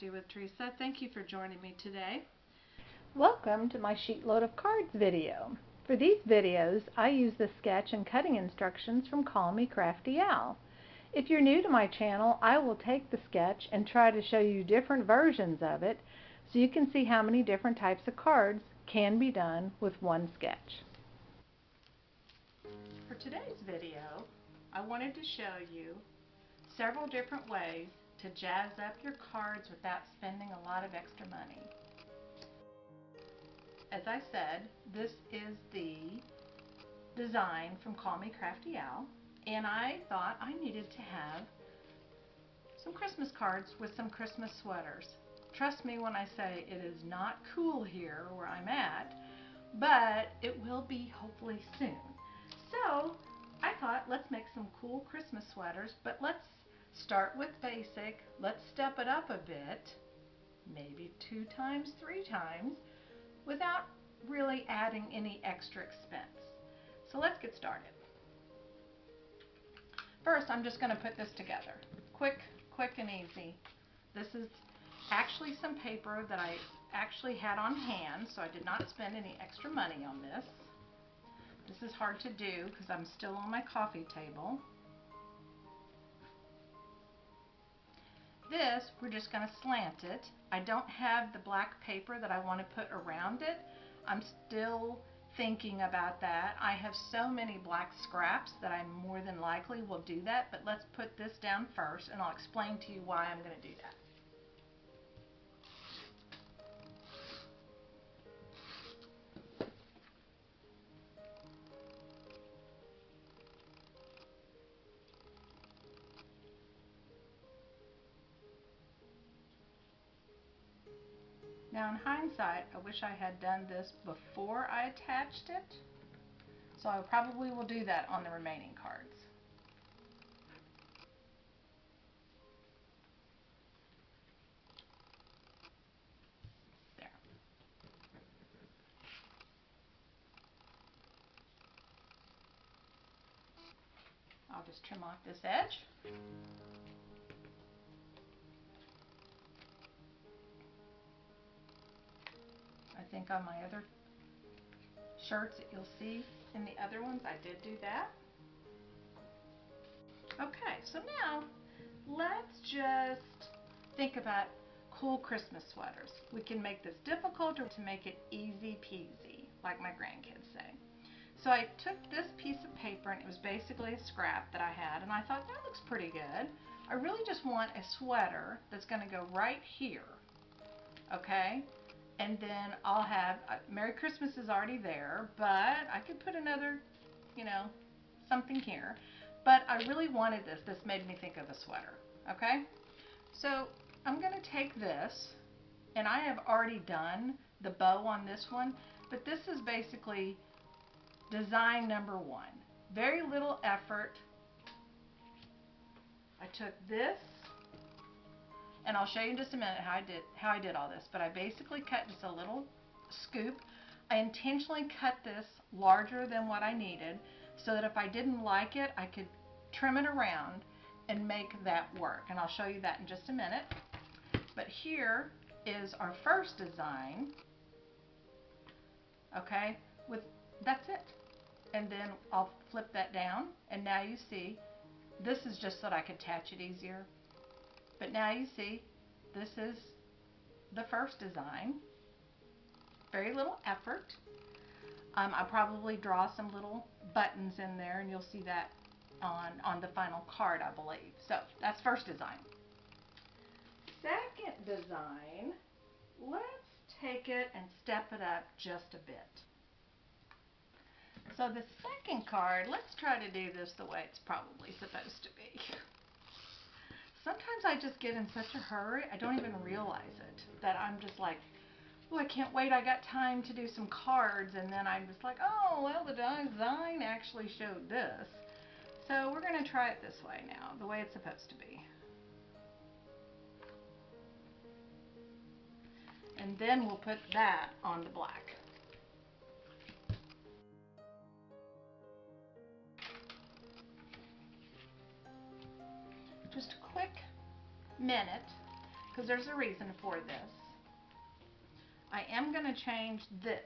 Crafty with Teresa. Thank you for joining me today. Welcome to my Sheetload of Cards video. For these videos, I use the sketch and cutting instructions from Call Me Craftywithl. If you're new to my channel, I will take the sketch and try to show you different versions of it so you can see how many different types of cards can be done with one sketch. For today's video, I wanted to show you several different ways to jazz up your cards without spending a lot of extra money. As I said, this is the design from Call Me Craftywithl, and I thought I needed to have some Christmas cards with some Christmas sweaters. Trust me when I say it is not cool here where I'm at, but it will be hopefully soon. So I thought, let's make some cool Christmas sweaters, but let's start with basic. Let's step it up a bit, maybe 2 times, 3 times, without really adding any extra expense. So let's get started. First, I'm just going to put this together. Quick and easy. This is actually some paper that I actually had on hand, so I did not spend any extra money on this. This is hard to do because I'm still on my coffee table. This, we're just going to slant it. I don't have the black paper that I want to put around it. I'm still thinking about that. I have so many black scraps that I more than likely will do that, but let's put this down first and I'll explain to you why I'm going to do that. Now in hindsight, I wish I had done this before I attached it, so I probably will do that on the remaining cards. There. I'll just trim off this edge. I think on my other shirts that you'll see in the other ones, I did do that. Okay, so now let's just think about cool Christmas sweaters. We can make this difficult or to make it easy peasy, like my grandkids say. So I took this piece of paper, and it was basically a scrap that I had, and I thought that looks pretty good. I really just want a sweater that's going to go right here, okay? And then I'll have, Merry Christmas is already there, but I could put another, something here. But I really wanted this. This made me think of a sweater, okay? So I'm going to take this, and I have already done the bow on this one, but this is basically design number 1. Very little effort. I took this, and I'll show you in just a minute how I did all this, but I basically cut just a little scoop. I intentionally cut this larger than what I needed so that if I didn't like it, I could trim it around and make that work, and I'll show you that in just a minute. But here is our first design, okay, that's it. And then I'll flip that down, and now you see, this is just so that I could attach it easier. But now you see, this is the first design. Very little effort. I'll probably draw some little buttons in there, and you'll see that on the final card, I believe. So that's first design. Second design, let's take it and step it up just a bit. So the second card, let's try to do this the way it's probably supposed to be. Sometimes I just get in such a hurry, I don't even realize it, that I'm just like, oh, I can't wait, I got time to do some cards, and then I'm just like, oh, well, the design actually showed this. So we're going to try it this way now, the way it's supposed to be. And then we'll put that on the black. Just a quick minute because there's a reason for this. I am going to change this.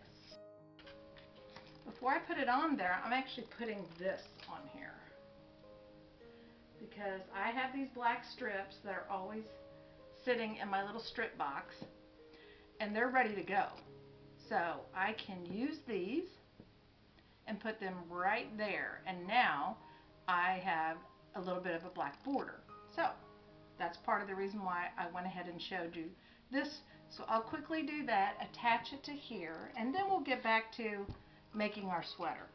Before I put it on there, I'm actually putting this on here, because I have these black strips that are always sitting in my little strip box, and they're ready to go. So I can use these and put them right there, and now I have a little bit of a black border. So that's part of the reason why I went ahead and showed you this. So I'll quickly do that, attach it to here, and then we'll get back to making our sweater.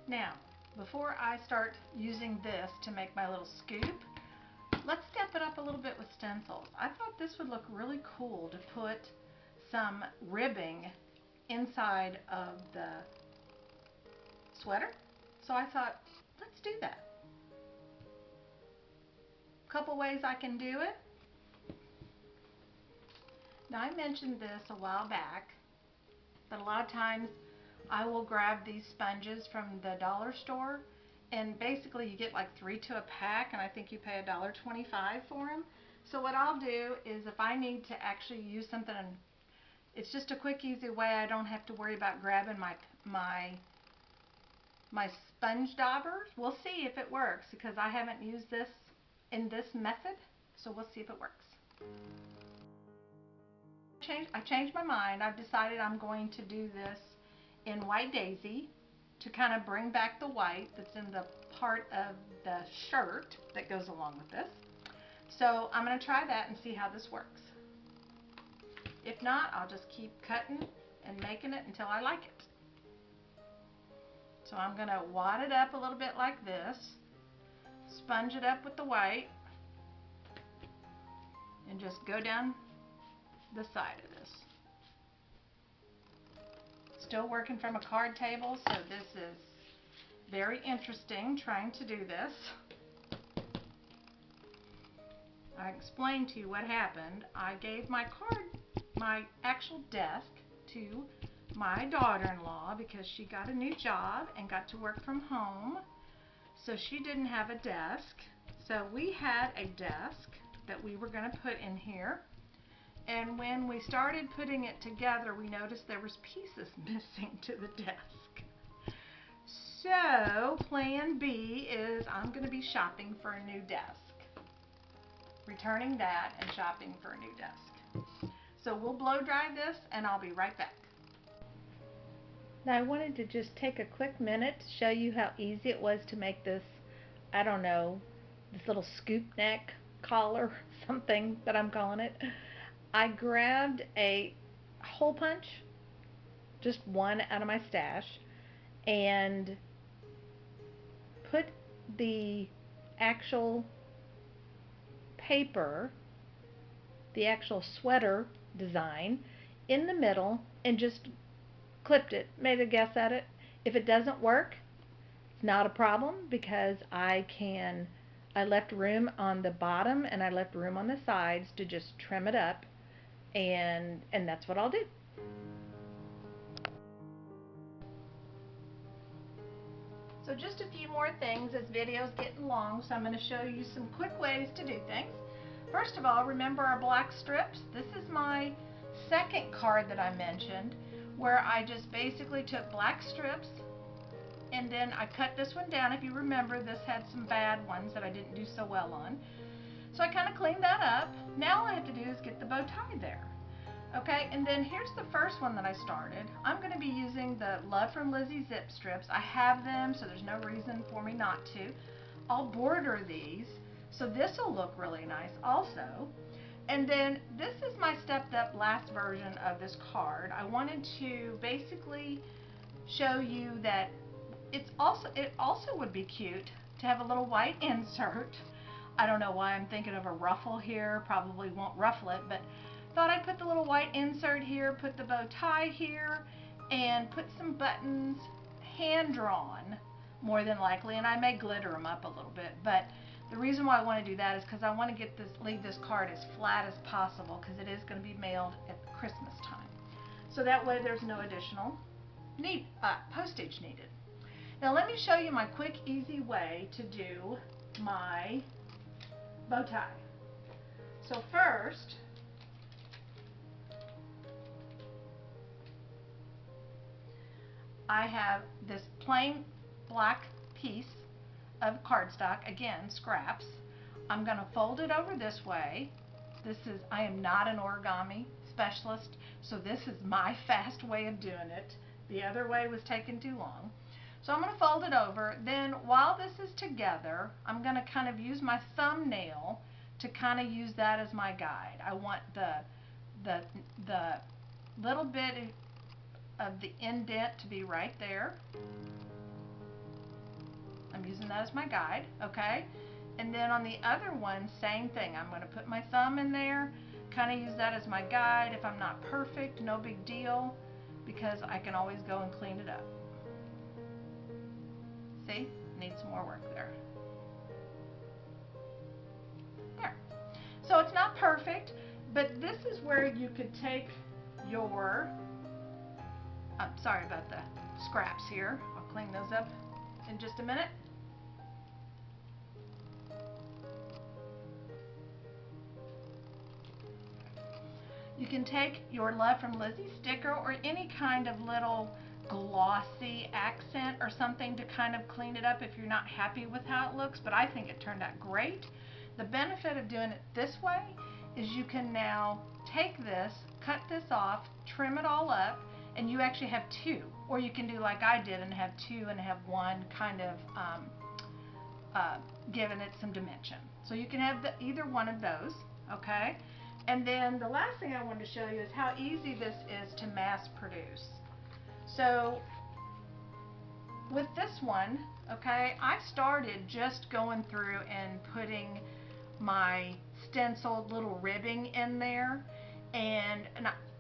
Now, before I start using this to make my little scoop, let's step it up a little bit with stencils. I thought this would look really cool to put some ribbing inside of the sweater. So I thought, let's do that. A couple ways I can do it. Now, I mentioned this a while back, but a lot of times I will grab these sponges from the dollar store, and basically you get like 3 to a pack, and I think you pay $1.25 for them. So what I'll do is, if I need to actually use something, it's just a quick, easy way. I don't have to worry about grabbing my sponge daubers. We'll see if it works, because I haven't used this in this method, so we'll see if it works. I changed my mind. I've decided I'm going to do this in White Daisy to kind of bring back the white that's in the part of the shirt that goes along with this. So I'm going to try that and see how this works. If not, I'll just keep cutting and making it until I like it. So I'm going to wad it up a little bit like this, sponge it up with the white, and just go down the side of this. Still working from a card table, so this is very interesting trying to do this. I explained to you what happened. I gave my actual desk to my daughter-in-law because she got a new job and got to work from home, so she didn't have a desk. So we had a desk that we were going to put in here, and when we started putting it together, we noticed there was pieces missing to the desk. So plan B is I'm going to be shopping for a new desk, returning that and shopping for a new desk. So we'll blow dry this, and I'll be right back. Now, I wanted to just take a quick minute to show you how easy it was to make this, I don't know, this little scoop neck collar, something that I'm calling it. I grabbed a hole punch, just one out of my stash, and put the actual paper, the actual sweater design, in the middle and just clipped it, made a guess at it. If it doesn't work, it's not a problem, because I left room on the bottom and I left room on the sides to just trim it up, and that's what I'll do. So just a few more things. This video is getting long, so I'm going to show you some quick ways to do things. First of all, remember our black strips? This is my second card that I mentioned, where I just basically took black strips and then I cut this one down. If you remember, this had some bad ones that I didn't do so well on. So I kind of cleaned that up. Now all I have to do is get the bow tie there. Okay, and then here's the first one that I started. I'm going to be using the Love from Lizzie zip strips. I have them, so there's no reason for me not to. I'll border these, so this will look really nice also. And then this is my stepped up last version of this card. I wanted to basically show you that it also would be cute to have a little white insert. I don't know why I'm thinking of a ruffle here, probably won't ruffle it, but thought I'd put the little white insert here, put the bow tie here, and put some buttons, hand drawn more than likely, and I may glitter them up a little bit, but the reason why I want to do that is because I want to leave this card as flat as possible, because it is going to be mailed at Christmas time. So that way there's no additional postage needed. Now let me show you my quick, easy way to do my bow tie. So first, I have this plain black piece of cardstock, again, scraps. I'm going to fold it over this way. I am not an origami specialist, so this is my fast way of doing it. The other way was taking too long. So I'm going to fold it over. Then while this is together, I'm going to kind of use my thumbnail to kind of use that as my guide. I want the little bit of the indent to be right there. I'm using that as my guide, okay? And then on the other one, same thing. I'm going to put my thumb in there, kind of use that as my guide. If I'm not perfect, no big deal, because I can always go and clean it up. See? Need some more work there. There. So it's not perfect, but this is where you could take your, I'm sorry about the scraps here. I'll clean those up in just a minute. You can take your Love from Lizzie sticker or any kind of little glossy accent or something to kind of clean it up if you're not happy with how it looks, but I think it turned out great. The benefit of doing it this way is you can now take this, cut this off, trim it all up, and you actually have two. Or you can do like I did and have two and have one kind of giving it some dimension. So you can have either one of those, okay? And then the last thing I wanted to show you is how easy this is to mass produce. So with this one, okay, I started just going through and putting my stenciled little ribbing in there, and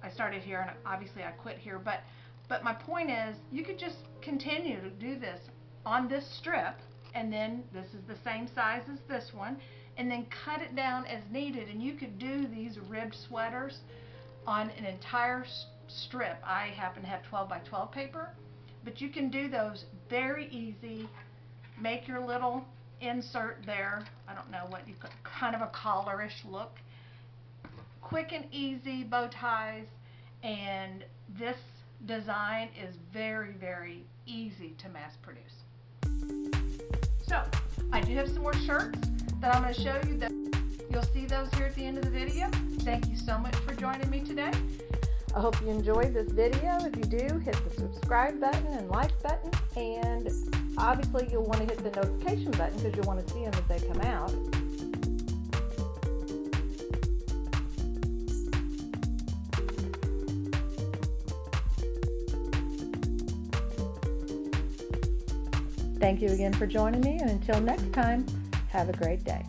I started here and obviously I quit here, but my point is you could just continue to do this on this strip, and then this is the same size as this one, and then cut it down as needed, and you could do these ribbed sweaters on an entire strip. I happen to have 12 by 12 paper, but you can do those very easy. Make your little insert there. I don't know what you could, kind of a collarish look. Quick and easy bow ties, and this design is very, very easy to mass produce. So I do have some more shirts that I'm going to show you. That you'll see those here at the end of the video. Thank you so much for joining me today. I hope you enjoyed this video. If you do, hit the subscribe button and like button, and obviously you'll want to hit the notification button because you'll want to see them as they come out. Thank you again for joining me, and until next time, have a great day.